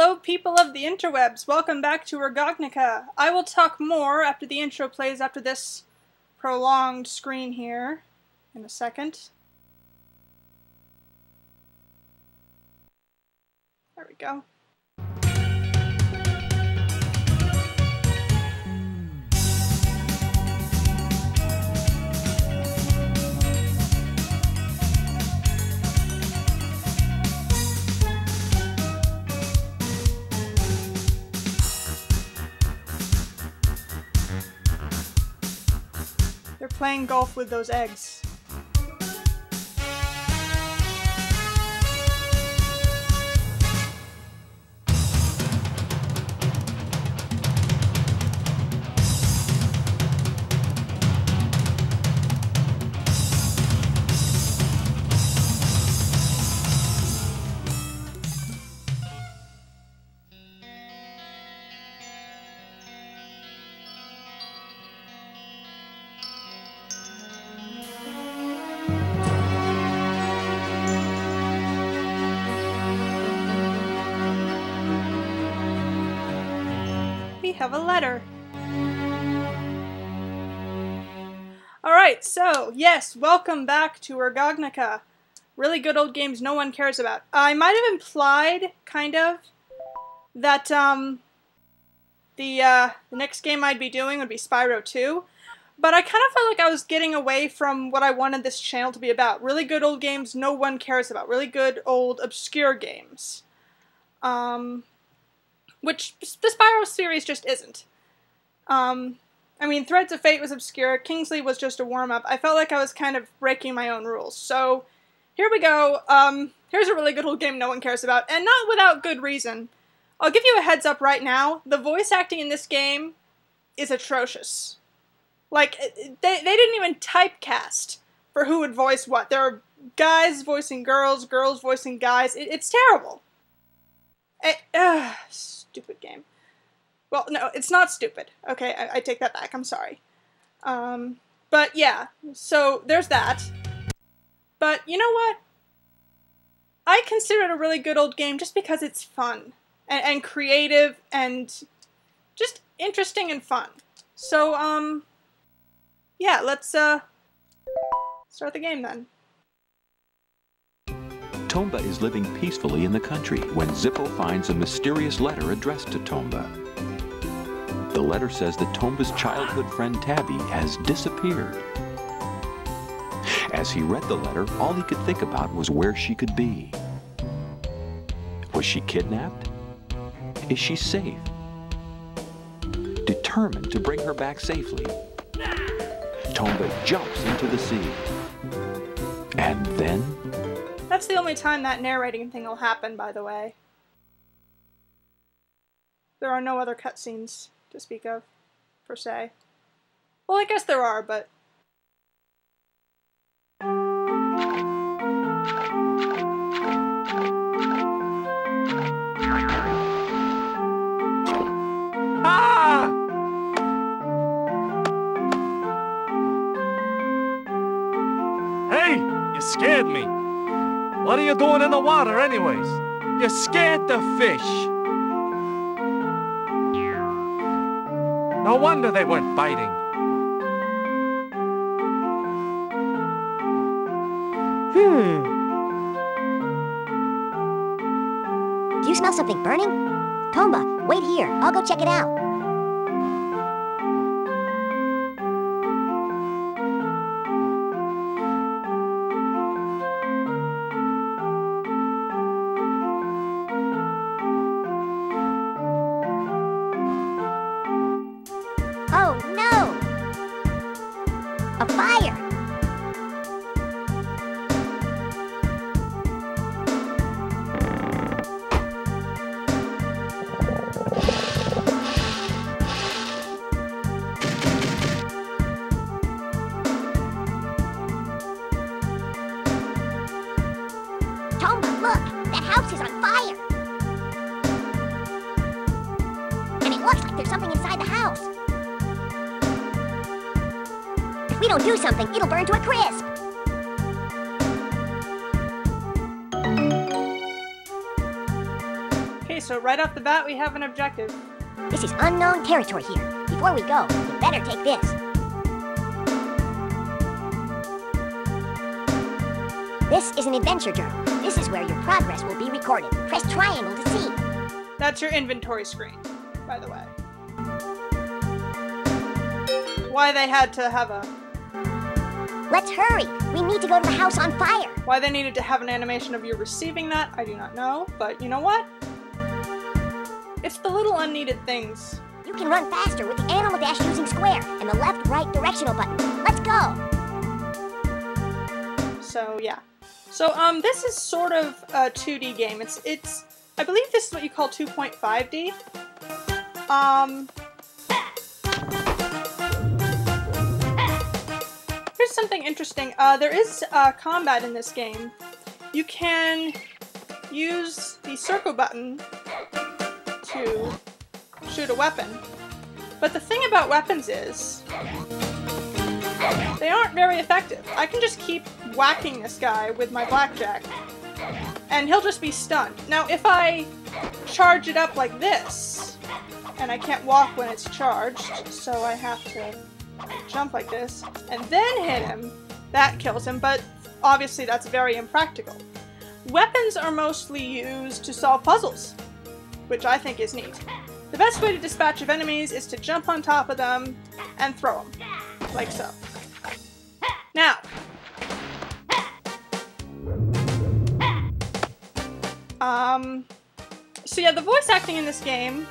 Hello people of the interwebs, welcome back to RGOGNOCA. I will talk more after the intro plays after this prolonged screen here in a second. There we go. They're playing golf with those eggs. We have a letter. Alright, so, yes, welcome back to RGOGNOCA. Really good old games no one cares about. I might have implied, kind of, that, the next game I'd be doing would be Spyro 2, but I kind of felt like I was getting away from what I wanted this channel to be about. Really good old games no one cares about. Really good old obscure games. Which the Spyro series just isn't. I mean, Threads of Fate was obscure, Kingsley was just a warm-up. I felt like I was kind of breaking my own rules. So, here we go. Here's a really good old game no one cares about, and not without good reason. I'll give you a heads up right now, the voice acting in this game is atrocious. Like, they didn't even typecast for who would voice what. There are guys voicing girls, girls voicing guys. It's terrible. Stupid game. Well, no, it's not stupid. Okay, I take that back. I'm sorry. But yeah, so there's that. But you know what? I consider it a really good old game just because it's fun and creative and just interesting and fun. So, yeah, let's start the game then. Tomba is living peacefully in the country when Zippo finds a mysterious letter addressed to Tomba. The letter says that Tomba's childhood friend Tabby has disappeared. As he read the letter, all he could think about was where she could be. Was she kidnapped? Is she safe? Determined to bring her back safely, Tomba jumps into the sea. And then... That's the only time that narrating thing will happen, by the way. There are no other cutscenes to speak of, per se. Well, I guess there are, but... Ah! Hey! You scared me! What are you doing in the water anyways? You scared the fish! No wonder they weren't biting. Do you smell something burning? Tomba, wait here. I'll go check it out. Oh no! A fire! Tomba, look! That house is on fire! And it looks like there's something inside the house. If we don't do something, it'll burn to a crisp. Okay, so right off the bat we have an objective. This is unknown territory here. Before we go, we better take this. This is an adventure journal. This is where your progress will be recorded. Press triangle to see. That's your inventory screen, by the way. Why they had to have a... Let's hurry. We need to go to the house on fire. Why they needed to have an animation of you receiving that, I do not know. But you know what? It's the little unneeded things. You can run faster with the animal dash using square and the left-right directional button. Let's go. So yeah. So this is sort of a 2D game. It's I believe this is what you call 2.5D. Here's something interesting. There is combat in this game. You can use the circle button to shoot a weapon. But the thing about weapons is they aren't very effective. I can just keep whacking this guy with my blackjack and he'll just be stunned. Now if I charge it up like this, and I can't walk when it's charged, so I have to jump like this and then hit him, that kills him, but obviously that's very impractical. Weapons are mostly used to solve puzzles, which I think is neat. The best way to dispatch of enemies is to jump on top of them and throw them, like so. Now, so yeah, the voice acting in this game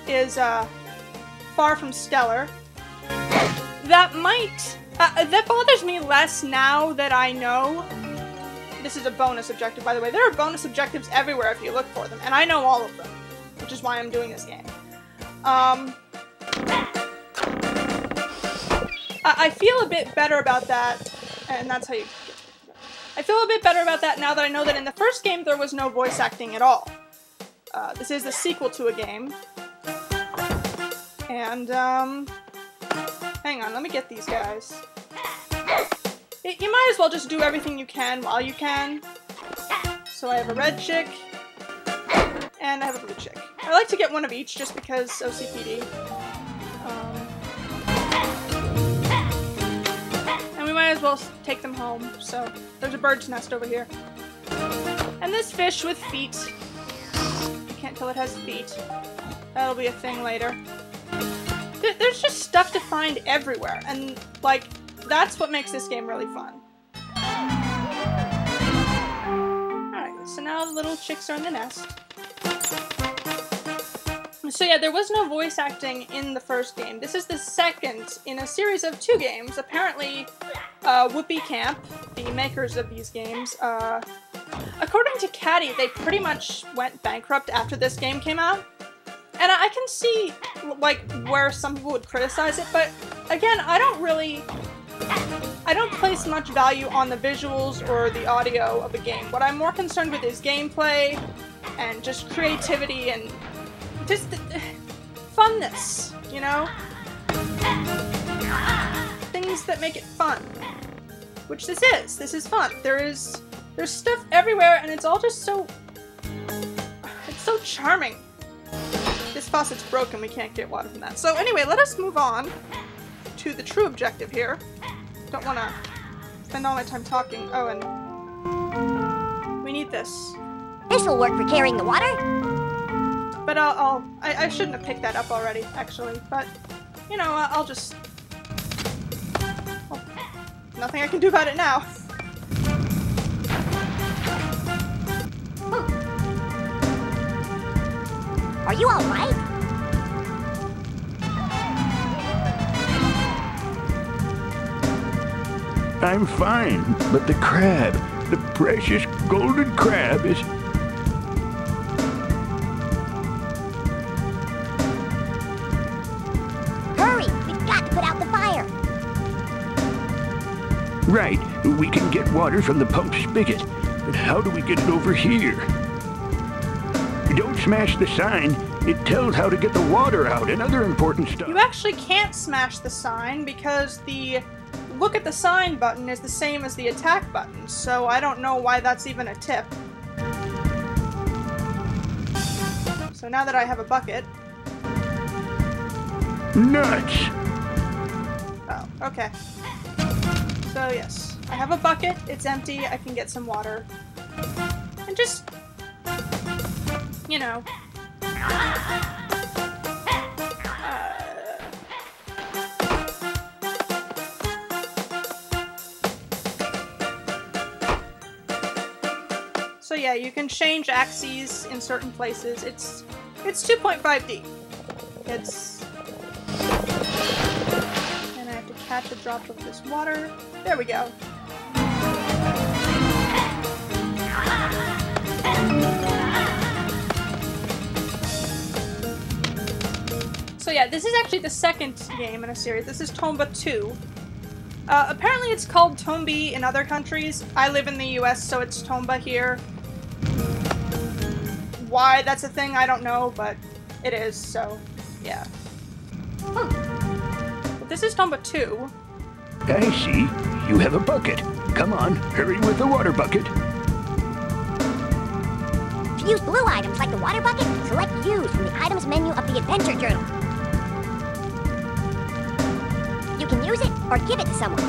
is far from stellar. That that bothers me less now that I know. This is a bonus objective, by the way. There are bonus objectives everywhere if you look for them, and I know all of them, which is why I'm doing this game. I feel a bit better about that, and that's how you... I feel a bit better about that now that I know that in the first game there was no voice acting at all. This is the sequel to a game. And, hang on, let me get these guys. You might as well just do everything you can while you can. So I have a red chick, and I have a blue chick. I like to get one of each just because OCPD. And we might as well take them home. So there's a bird's nest over here. And this fish with feet. You can't tell it has feet. That'll be a thing later. There's just stuff to find everywhere, and like, that's what makes this game really fun. Alright, so now the little chicks are in the nest. So yeah, there was no voice acting in the first game. This is the second in a series of 2 games. Apparently, Whoopee Camp, the makers of these games, according to Caddy, they pretty much went bankrupt after this game came out. And I can see, like, where some people would criticize it, but again, I don't place much value on the visuals or the audio of a game. What I'm more concerned with is gameplay and just creativity and just funness, you know? Things that make it fun. Which this is. This is fun. There's stuff everywhere and it's all just so... It's so charming. This faucet's broken, we can't get water from that. So anyway, let us move on to the true objective here. Don't want to spend all my time talking. Oh, and we need this. This'll work for carrying the water. But I shouldn't have picked that up already, actually. But, you know, I'll just... Well, nothing I can do about it now. Are you all right? I'm fine, but the crab, the precious golden crab is... Hurry! We've got to put out the fire! Right, we can get water from the pump spigot. But how do we get it over here? Don't smash the sign. It tells how to get the water out and other important stuff. You actually can't smash the sign because the look at the sign button is the same as the attack button, so I don't know why that's even a tip. So now that I have a bucket... Nuts! Oh, okay. So yes, I have a bucket, it's empty, I can get some water. And just... you know... So yeah, you can change axes in certain places. It's 2.5D. It's... and I have to catch a drop of this water. There we go. So yeah, this is actually the second game in a series. This is Tomba 2. Apparently it's called Tombi in other countries. I live in the US, so it's Tomba here. Why that's a thing, I don't know, but it is, so yeah. But this is Tomba 2. I see. You have a bucket. Come on, hurry with the water bucket. To use blue items like the water bucket, select Use from the items menu of the adventure journal. You can use it or give it to someone.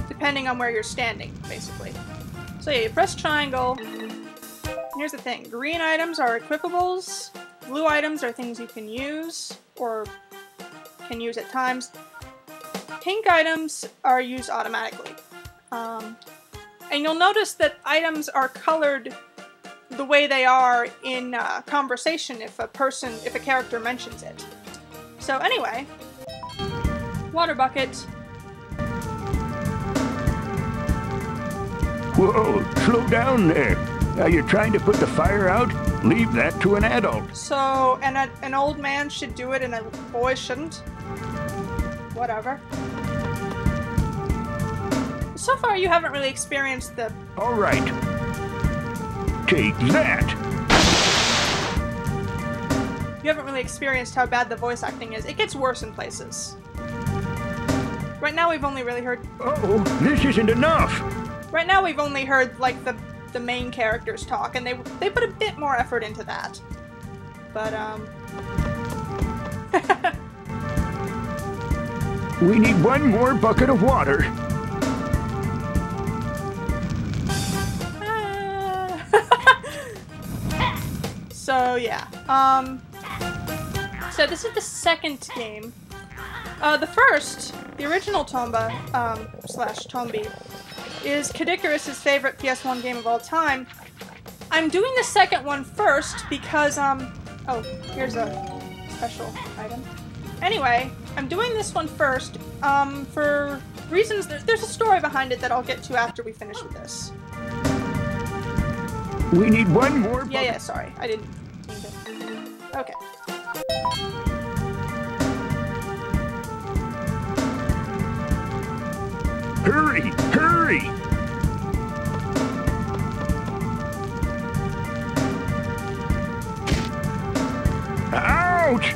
Depending on where you're standing, basically. So yeah, you press triangle. Here's the thing. Green items are equipables. Blue items are things you can use, or can use at times. Pink items are used automatically. And you'll notice that items are colored the way they are in conversation if a character mentions it. So anyway, water bucket. Whoa, slow down there. Are you trying to put the fire out? Leave that to an adult. So, an old man should do it and a boy shouldn't? Whatever. So far you haven't really experienced the... All right. Take that. You haven't really experienced how bad the voice acting is. It gets worse in places. Right now we've only really heard... Oh, this isn't enough. Right now we've only heard, like, the main characters talk, and they put a bit more effort into that. But, We need one more bucket of water. So, yeah. So this is the second game. The first, the original Tomba, slash Tombi, is Kadikarus' favorite PS1 game of all time. I'm doing the second one first because, oh, here's a special item. Anyway, I'm doing this one first, for reasons, there's a story behind it that I'll get to after we finish with this. We need one more. Yeah, sorry. I didn't mean to. Okay. Hurry, hurry! Ouch!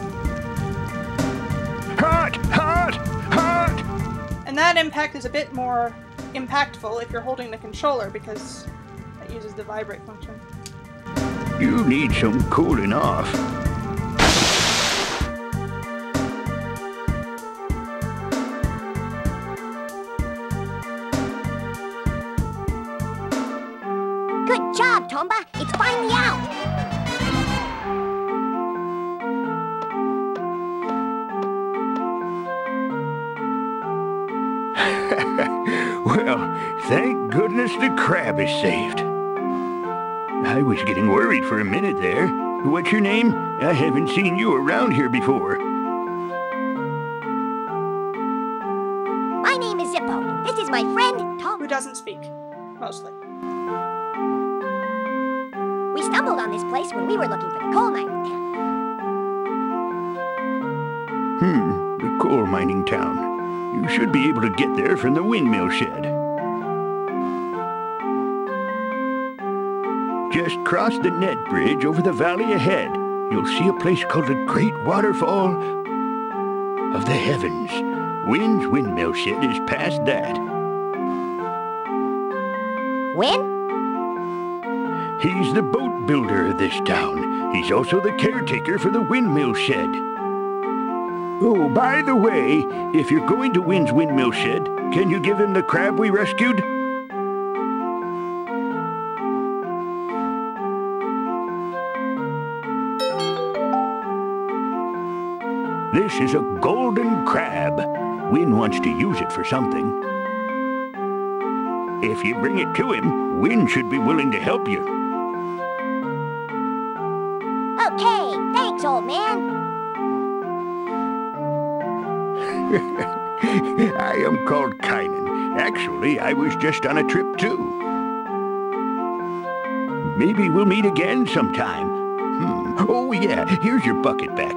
Hot, hot, hot! And that impact is a bit more impactful if you're holding the controller because it uses the vibrate function. You need some cooling off. Good job, Tomba. It's finally out. Well, thank goodness the crab is saved. I was getting worried for a minute there. What's your name? I haven't seen you around here before. My name is Zippo. This is my friend, Tom. Who doesn't speak, mostly. We stumbled on this place when we were looking for the coal mining town. The coal mining town. You should be able to get there from the windmill shed. Just cross the net bridge over the valley ahead. You'll see a place called the Great Waterfall of the Heavens. Wind's windmill shed is past that. When? He's the boat builder of this town. He's also the caretaker for the windmill shed. Oh, by the way, if you're going to Wynn's windmill shed, can you give him the crab we rescued? This is a golden crab. Wynn wants to use it for something. If you bring it to him, Wynn should be willing to help you. Okay, thanks, old man. I am called Kynan. Actually, I was just on a trip too. Maybe we'll meet again sometime. Oh yeah, here's your bucket back.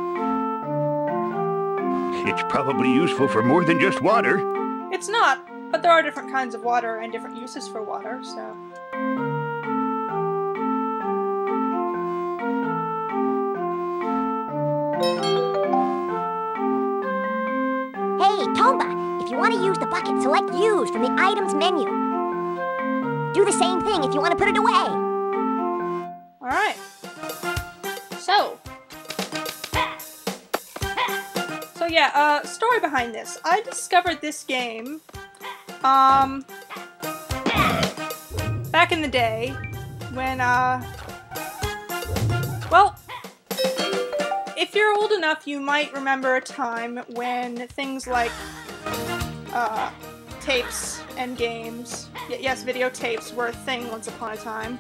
It's probably useful for more than just water. It's not, but there are different kinds of water and different uses for water, so... Hey, Tomba, if you want to use the bucket, select Use from the Items menu. Do the same thing if you want to put it away. Alright. So yeah, story behind this. I discovered this game, back in the day, when, well, if you're old enough, you might remember a time when things like, tapes and games, yes, videotapes were a thing once upon a time,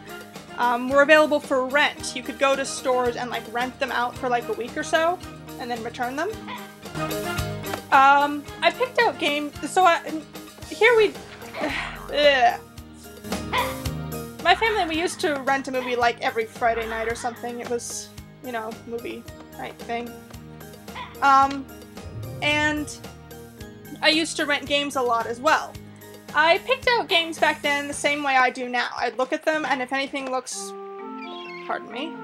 were available for rent. You could go to stores and, like, rent them out for, like, a week or so, and then return them. I picked out games, so here we, my family and we used to rent a movie like every Friday night or something. It was, you know, movie night thing. And I used to rent games a lot as well. I picked out games back then the same way I do now. I'd look at them, and if anything looks, pardon me.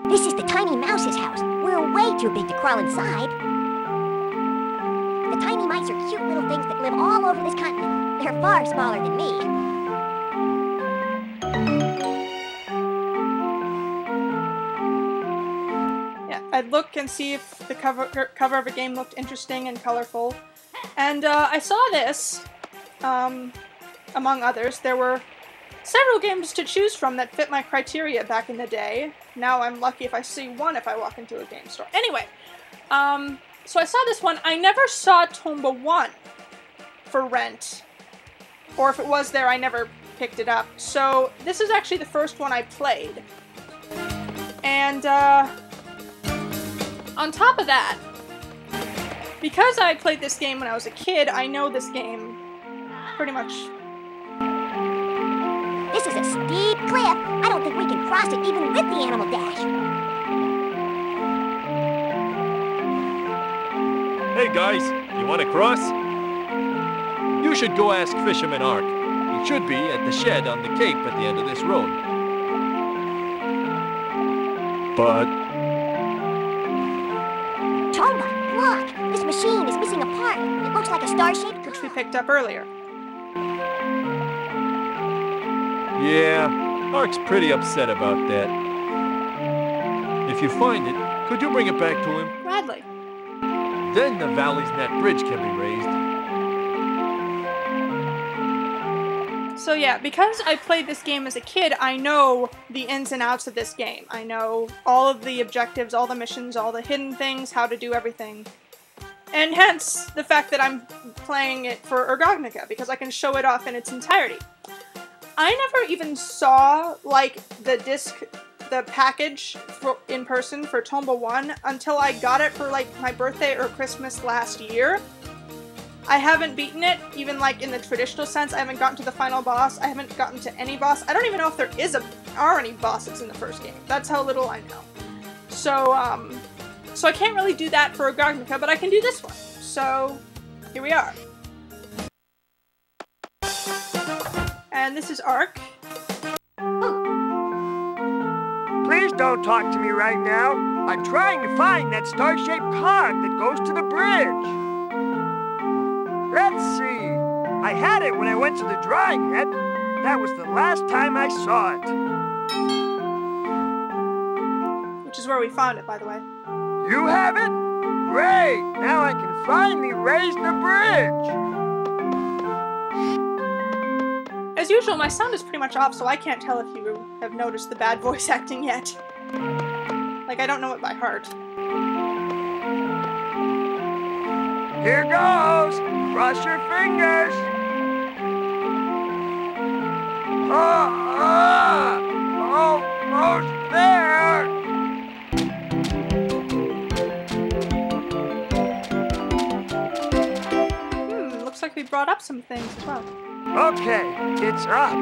This is the tiny mouse's house. We're way too big to crawl inside. The tiny mice are cute little things that live all over this continent. They're far smaller than me. Yeah, I'd look and see if the cover of a game looked interesting and colorful. And I saw this, among others. There were several games to choose from that fit my criteria back in the day. Now I'm lucky if I see one if I walk into a game store. Anyway, so I saw this one. I never saw Tomba 1 for rent, or if it was there, I never picked it up. So this is actually the first one I played. And on top of that, because I played this game when I was a kid, I know this game pretty much. This is a steep cliff. I don't think we can cross it even with the animal dash. Hey guys, you want to cross? You should go ask Fisherman Ark. He should be at the shed on the cape at the end of this road. But... Tomba, look! This machine is missing a part. It looks like a star-shaped Which we picked up earlier. yeah, Ark's pretty upset about that. If you find it, could you bring it back to him? Gladly. Then the Valley's Net Bridge can be raised. So yeah, because I played this game as a kid, I know the ins and outs of this game. I know all of the objectives, all the missions, all the hidden things, how to do everything. And hence, the fact that I'm playing it for RGOGNOCA, because I can show it off in its entirety. I never even saw, like, the disc, the package in person for Tomba 1 until I got it for, like, my birthday or Christmas last year. I haven't beaten it, even, like, in the traditional sense. I haven't gotten to the final boss. I haven't gotten to any boss. I don't even know if there are any bosses in the first game. That's how little I know. So, so I can't really do that for RGOGNOCA, but I can do this one. So, here we are. And this is Ark. Please don't talk to me right now. I'm trying to find that star-shaped cog that goes to the bridge. Let's see. I had it when I went to the drawing net. That was the last time I saw it. which is where we found it, by the way. You have it? Great! Now I can finally raise the bridge! As usual, my sound is pretty much off, so I can't tell if you have noticed the bad voice acting yet. Like, I don't know it by heart. Here goes! Cross your fingers! Almost there! Looks like we brought up some things as well. Okay, it's up.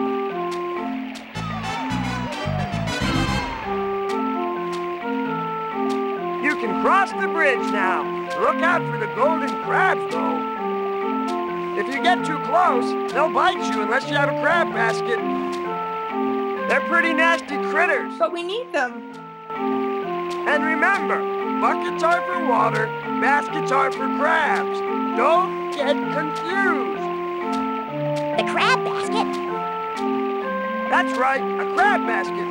You can cross the bridge now. Look out for the golden crabs, though. If you get too close, they'll bite you unless you have a crab basket. They're pretty nasty critters. But we need them. And remember, buckets are for water, baskets are for crabs. Don't get confused. The crab basket? That's right, a crab basket.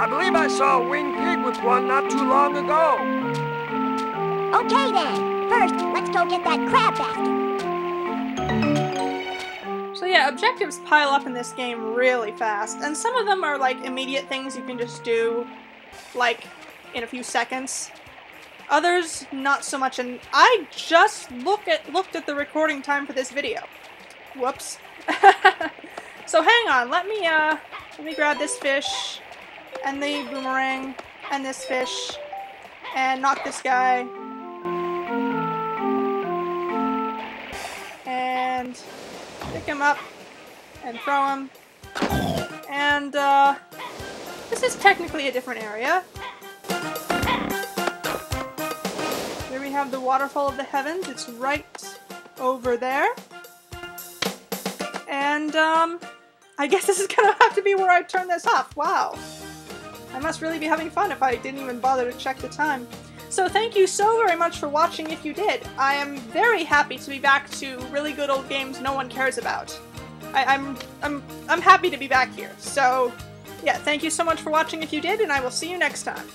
I believe I saw a winged pig with one not too long ago. Okay then. First, let's go get that crab basket. So yeah, objectives pile up in this game really fast, and some of them are like immediate things you can just do, like, in a few seconds. Others, not so much, and I just looked at the recording time for this video. Whoops. So hang on, let me grab this fish, and the boomerang, and this fish, and knock this guy. And pick him up, and throw him. And, this is technically a different area. Here we have the Waterfall of the Heavens. It's right over there. And, I guess this is gonna have to be where I turn this off. Wow. I must really be having fun if I didn't even bother to check the time. So thank you so very much for watching if you did. I am very happy to be back to really good old games no one cares about. I'm happy to be back here. So, yeah, thank you so much for watching if you did, and I will see you next time.